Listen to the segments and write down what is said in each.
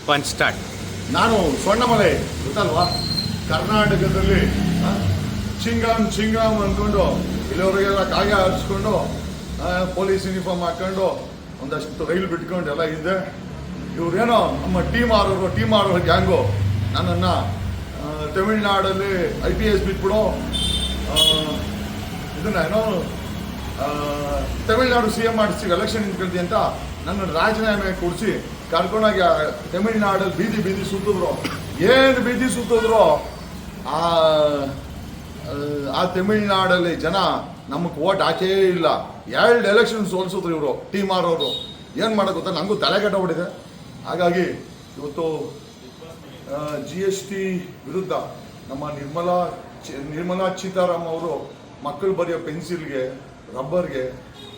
Punch start. ನಾನು ಸ್ವರ್ಣಮಲೈ ಗೊತ್ತಲ್ವಾ, ಕರ್ನಾಟಕದಲ್ಲಿ ಚಿಂಗಾಮ್ ಅಂದ್ಕೊಂಡು ಇಲ್ಲಿವರೆಗೆಲ್ಲ ಕಾಗೆ ಹರಿಸ್ಕೊಂಡು ಪೊಲೀಸ್ ಯೂನಿಫಾರ್ಮ್ ಹಾಕೊಂಡು ಒಂದಷ್ಟು ರೈಲು ಬಿಟ್ಕೊಂಡು ಎಲ್ಲ ಇದ್ದೆ. ಇವ್ರೇನೋ ನಮ್ಮ ಟೀಮ್ ಆರೋರು ಗ್ಯಾಂಗು ನನ್ನನ್ನು ತಮಿಳ್ನಾಡಲ್ಲಿ IPS ಬಿಟ್ಬಿಡು, ಇದನ್ನ ಏನೋ ತಮಿಳ್ನಾಡು CM ಮಾಡಿಸಿ ಎಲೆಕ್ಷನ್ ನಿಂತ್ಕೊಳ್ತಿ ಅಂತ ನನ್ನ ರಾಜೀನಾಮೆ ಕೊಡಿಸಿ ಕರ್ಕೊಂಡೋಗಿ ತಮಿಳ್ನಾಡಲ್ಲಿ ಬೀದಿ ಸುತ್ತಿದ್ರು. ಏನು ಬೀದಿ ಸುತ್ತಿದ್ರು ಆ ತಮಿಳ್ನಾಡಲ್ಲಿ ಜನ ನಮಗೆ ಓಟ್ ಹಾಕೇ ಇಲ್ಲ. 2 ಎಲೆಕ್ಷನ್ ಸೋಲ್ಸಿದ್ರು ಇವರು ಟೀಮ್ ಆರೋರು. ಏನು ಮಾಡೋದು ಗೊತ್ತಾ, ನನಗೂ ತಲೆ ಕೆಟ್ಟೋಗ್ಬಿಟ್ಟಿದೆ. ಹಾಗಾಗಿ ಇವತ್ತು GST ವಿರುದ್ಧ ನಮ್ಮ ನಿರ್ಮಲಾ ಸೀತಾರಾಮನ್ ಅವರು ಮಕ್ಕಳು ಬರೆಯೋ ಪೆನ್ಸಿಲ್ಗೆ, ರಬ್ಬರ್ಗೆ,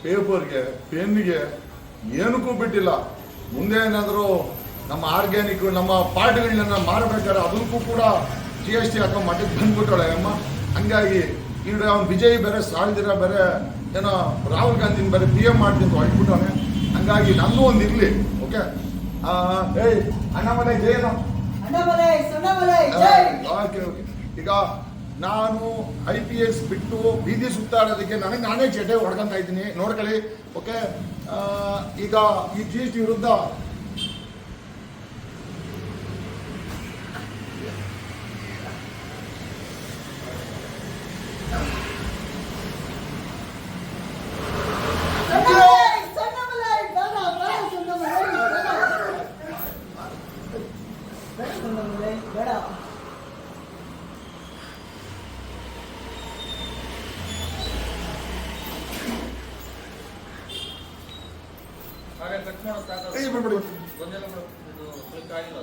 ಪೇಪರ್ಗೆ, ಪೆನ್ಗೆ ಏನಕ್ಕೂ ಬಿಟ್ಟಿಲ್ಲ. ಮುಂದೆ ಏನಾದರೂ ನಮ್ಮ ಆರ್ಗ್ಯಾನಿಕ್ ನಮ್ಮ ಪಾರ್ಟಿಗಳನ್ನ ಮಾರಬೇಕಾದ್ರೆ ಅದಕ್ಕೂ ಕೂಡ GST ಹಾಕೋ ಮಟ್ಟಕ್ಕೆ ಬಂದ್ಬಿಟ್ಟಾಳೆ ಅಮ್ಮ. ಹಂಗಾಗಿ ಈಗ ಅವ್ನು ವಿಜಯ್ ಬೇರೆ ಸಾಲ್ದಿರ ಬೇರೆ ಏನೋ ರಾಹುಲ್ ಗಾಂಧಿನ ಬೇರೆ PM ಮಾಡ್ತೀನಿ ಅಂತ ಹೊರಟ್ಬಿಟ್ಟವನೆ. ಹಂಗಾಗಿ ನನ್ನೂ ಒಂದು ಇರಲಿ. ಓಕೆ, ಏಯ್ ಅಣ್ಣಾಮಲೈ ಜಯನ ಓಕೆ. ಈಗ ನಾನು IPS ಬಿಟ್ಟು ಬೀದಿ ಸುತ್ತಾಡೋದಕ್ಕೆ ನಾನೇ ಚೇಟೆ ಹೊಡ್ಕೊಂತ ಇದ್ದೀನಿ, ನೋಡ್ಕೊಳ್ಳಿ. ಓಕೆ, ಈಗ ಈ GST ವಿರುದ್ಧ ಕಟ್ ಮಾಡೋ ಬಿಡ್ಬಿಡಿ. ಗೊಂದಲ ಇದು ಕ್ಲಿಕ್ ಆಗಿಲ್ಲ.